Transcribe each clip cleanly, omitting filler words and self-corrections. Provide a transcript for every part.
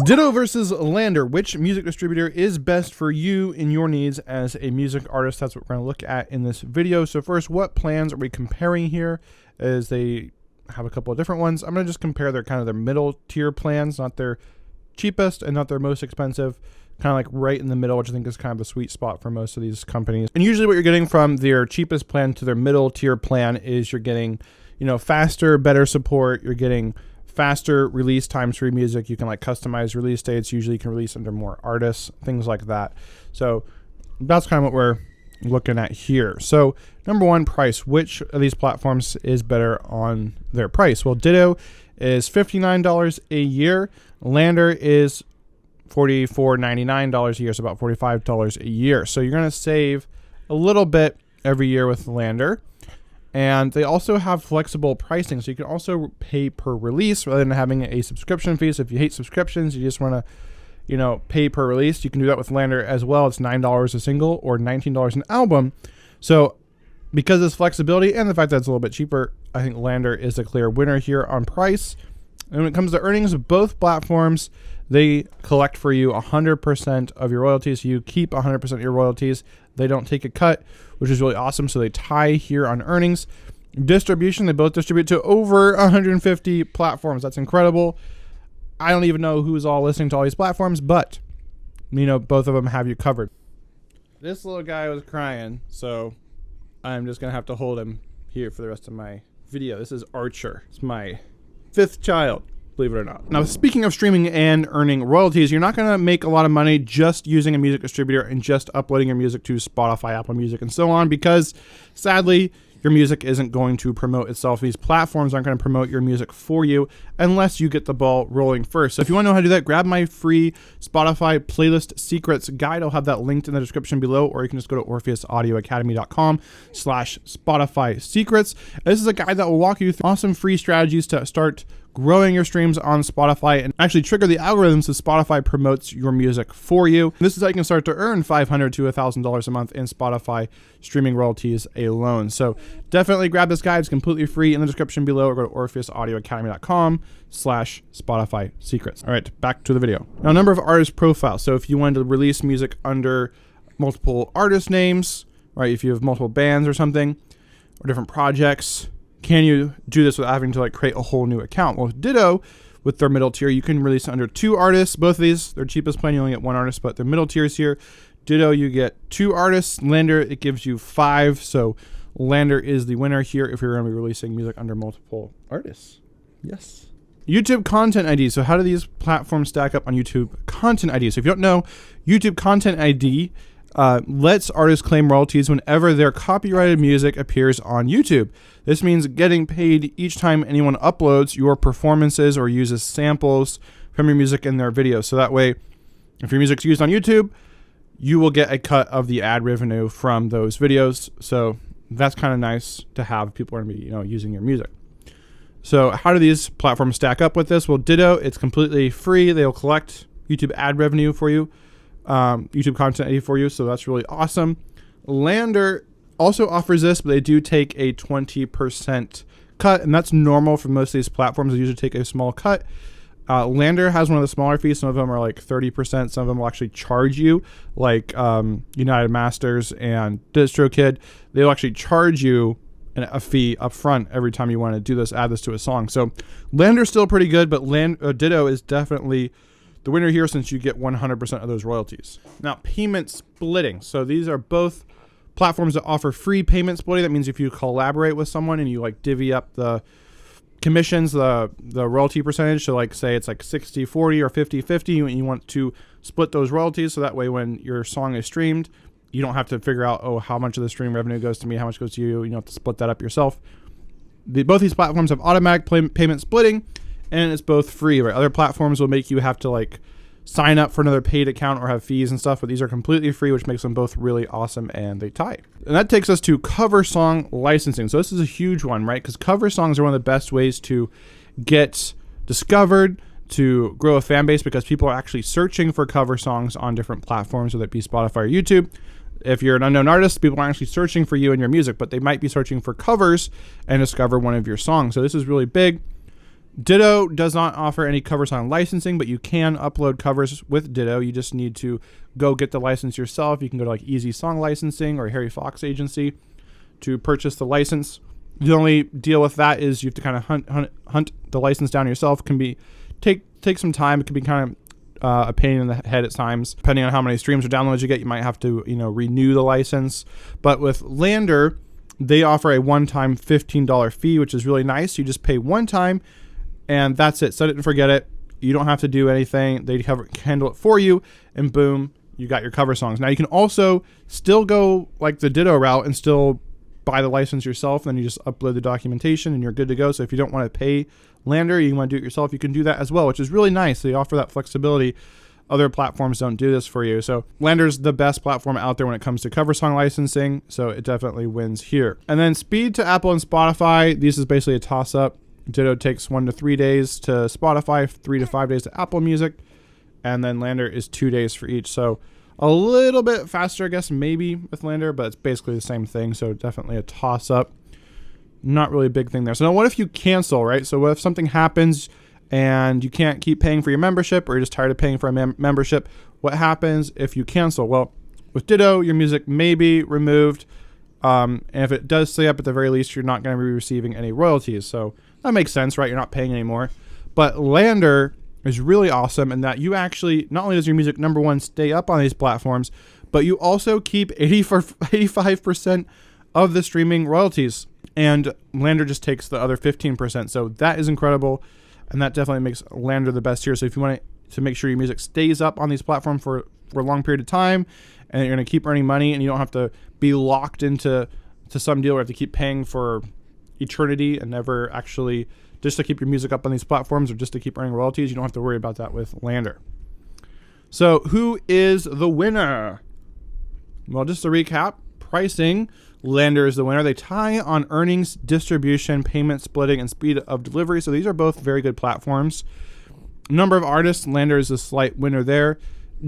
Ditto versus LANDR. Which music distributor is best for you and your needs as a music artist? That's what we're going to look at in this video. So first, what plans are we comparing here? As they have a couple of different ones. I'm going to just compare their kind of their middle tier plans, not their cheapest and not their most expensive. Kind of like right in the middle, which I think is kind of a sweet spot for most of these companies. And usually what you're getting from their cheapest plan to their middle tier plan is you're getting, faster, better support. You're getting faster release times for your music. You can like customize release dates. Usually you can release under more artists, things like that. So that's kind of what we're looking at here. So number one, price. Which of these platforms is better on their price? Well, Ditto is $59 a year. LANDR is $44.99 a year, so about $45 a year. So you're going to save a little bit every year with LANDR. And they also have flexible pricing, so you can also pay per release rather than having a subscription fee. So if you hate subscriptions, you just want to, pay per release, you can do that with LANDR as well. It's $9 a single or $19 an album. So because of this flexibility and the fact that it's a little bit cheaper, I think LANDR is a clear winner here on price. And when it comes to earnings, both platforms, they collect for you 100% of your royalties. You keep 100% of your royalties. They don't take a cut, which is really awesome. So they tie here on earnings. Distribution, they both distribute to over 150 platforms. That's incredible. I don't even know who's all listening to all these platforms, but both of them have you covered. This little guy was crying, so I'm just gonna have to hold him here for the rest of my video. This is Archer. It's my 5th child, believe it or not. Now, speaking of streaming and earning royalties, you're not going to make a lot of money just using a music distributor and just uploading your music to Spotify, Apple Music, and so on, because sadly, your music isn't going to promote itself. These platforms aren't going to promote your music for you unless you get the ball rolling first. So if you want to know how to do that, grab my free Spotify playlist secrets guide. I'll have that linked in the description below, or you can just go to orpheusaudioacademy.com/Spotify secrets. This is a guide that will walk you through awesome free strategies to start growing your streams on Spotify and actually trigger the algorithms so Spotify promotes your music for you. This is how you can start to earn $500 to $1,000 a month in Spotify streaming royalties alone. So definitely grab this guide. It's completely free in the description below, or go to orpheusaudioacademy.com/Spotify secrets. All right, back to the video. Now, number of artist profiles. So if you wanted to release music under multiple artist names, right? If you have multiple bands or something, or different projects, can you do this without having to create a whole new account? Well, with Ditto, with their middle tier, you can release under 2 artists. Both of these, their cheapest plan, you only get 1 artist, but their middle tiers here, Ditto, you get 2 artists. LANDR, it gives you 5. So LANDR is the winner here if you're going to be releasing music under multiple artists. Yes. YouTube Content ID. So how do these platforms stack up on YouTube Content ID? So if you don't know, YouTube Content ID lets artists claim royalties whenever their copyrighted music appears on YouTube. This means getting paid each time anyone uploads your performances or uses samples from your music in their videos. So that way, if your music's used on YouTube, you will get a cut of the ad revenue from those videos. So that's kind of nice to have. People are going to be, using your music. So how do these platforms stack up with this? Well, Ditto, it's completely free. They'll collect YouTube ad revenue for you. YouTube Content ID for you, so that's really awesome. LANDR also offers this, but they do take a 20% cut, and that's normal for most of these platforms. They usually take a small cut. LANDR has one of the smaller fees. Some of them are like 30%. Some of them will actually charge you, like United Masters and DistroKid. They'll actually charge you a fee up front every time you want to do this, add this to a song. So LANDR's still pretty good, but Ditto is definitely the winner here, since you get 100% of those royalties. Now, payment splitting. So these are both platforms that offer free payment splitting. That means if you collaborate with someone and you divvy up the commissions, the royalty percentage, so say it's 60-40 or 50-50, and you want to split those royalties, so that way when your song is streamed, you don't have to figure out, how much of the stream revenue goes to me, how much goes to you. You don't have to split that up yourself. Both these platforms have automatic payment splitting, and it's both free, right? Other platforms will make you have to sign up for another paid account or have fees and stuff, but these are completely free, which makes them both really awesome, and they tie. And that takes us to cover song licensing. So this is a huge one, right? Because cover songs are one of the best ways to get discovered, to grow a fan base, because people are actually searching for cover songs on different platforms, whether it be Spotify or YouTube. If you're an unknown artist, people aren't actually searching for you and your music, but they might be searching for covers and discover one of your songs. So this is really big. Ditto does not offer any cover song licensing, but you can upload covers with Ditto. You just need to go get the license yourself. You can go to like Easy Song Licensing or Harry Fox Agency to purchase the license. The only deal with that is you have to kind of hunt the license down yourself. It can take some time. It can be kind of a pain in the head at times. Depending on how many streams or downloads you get, you might have to renew the license. But with LANDR, they offer a one-time $15 fee, which is really nice. You just pay one time, and that's it. Set it and forget it. You don't have to do anything. They handle it for you, and boom, you got your cover songs. Now you can also still go like the Ditto route and still buy the license yourself, and then you just upload the documentation and you're good to go. So if you don't want to pay LANDR, you want to do it yourself, you can do that as well, which is really nice. They offer that flexibility. Other platforms don't do this for you. So LANDR's the best platform out there when it comes to cover song licensing, so it definitely wins here. And then speed to Apple and Spotify. This is basically a toss-up. Ditto takes 1 to 3 days to Spotify, 3 to 5 days to Apple Music, and then LANDR is 2 days for each. So a little bit faster, I guess, maybe with LANDR, but it's basically the same thing. So definitely a toss-up. Not really a big thing there. So now what if you cancel, right? So what if something happens and you can't keep paying for your membership, or you're just tired of paying for a membership? What happens if you cancel? Well, with Ditto, your music may be removed. And if it does stay up, at the very least, you're not going to be receiving any royalties. So that makes sense, right? You're not paying anymore. But LANDR is really awesome in that you actually, not only does your music, number one, stay up on these platforms, but you also keep 85% of the streaming royalties. And LANDR just takes the other 15%. So that is incredible. And that definitely makes LANDR the best here. So if you want to make sure your music stays up on these platforms for a long period of time, and you're going to keep earning money, and you don't have to be locked into some deal where you have to keep paying for eternity and never actually, just to keep your music up on these platforms or just to keep earning royalties, you don't have to worry about that with LANDR. So who is the winner? Well, just to recap, pricing, LANDR is the winner. They tie on earnings, distribution, payment splitting, and speed of delivery. So these are both very good platforms. Number of artists, LANDR is a slight winner there.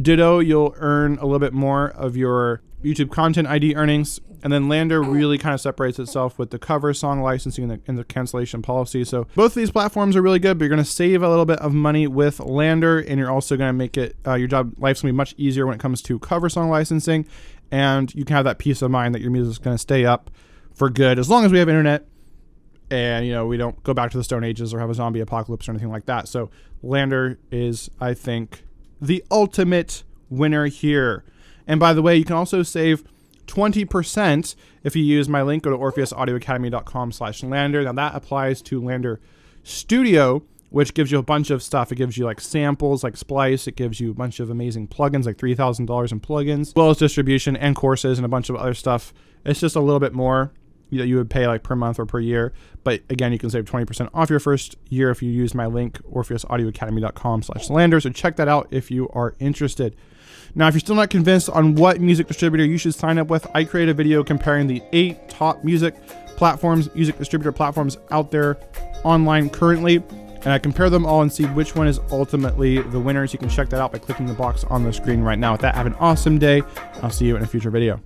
Ditto, you'll earn a little bit more of your YouTube content ID earnings. And then LANDR really kind of separates itself with the cover song licensing and the cancellation policy. So both of these platforms are really good, but you're going to save a little bit of money with LANDR, and you're also going to make it, your life's going to be much easier when it comes to cover song licensing. And you can have that peace of mind that your music is going to stay up for good, as long as we have internet and, we don't go back to the Stone Ages or have a zombie apocalypse or anything like that. So LANDR is, I think, the ultimate winner here. And by the way, you can also save 20% if you use my link. Go to orpheusaudioacademy.com/LANDR. Now that applies to LANDR Studio, which gives you a bunch of stuff. It gives you like samples like Splice. It gives you a bunch of amazing plugins, like $3,000 in plugins, as well as distribution and courses and a bunch of other stuff. It's just a little bit more that you would pay like per month or per year. But again, you can save 20% off your first year if you use my link, orpheusaudioacademy.com/LANDR. So check that out if you are interested. Now, if you're still not convinced on what music distributor you should sign up with, I created a video comparing the 8 top music distributor platforms out there online currently. And I compare them all and see which one is ultimately the winners. You can check that out by clicking the box on the screen right now. With that, have an awesome day. I'll see you in a future video.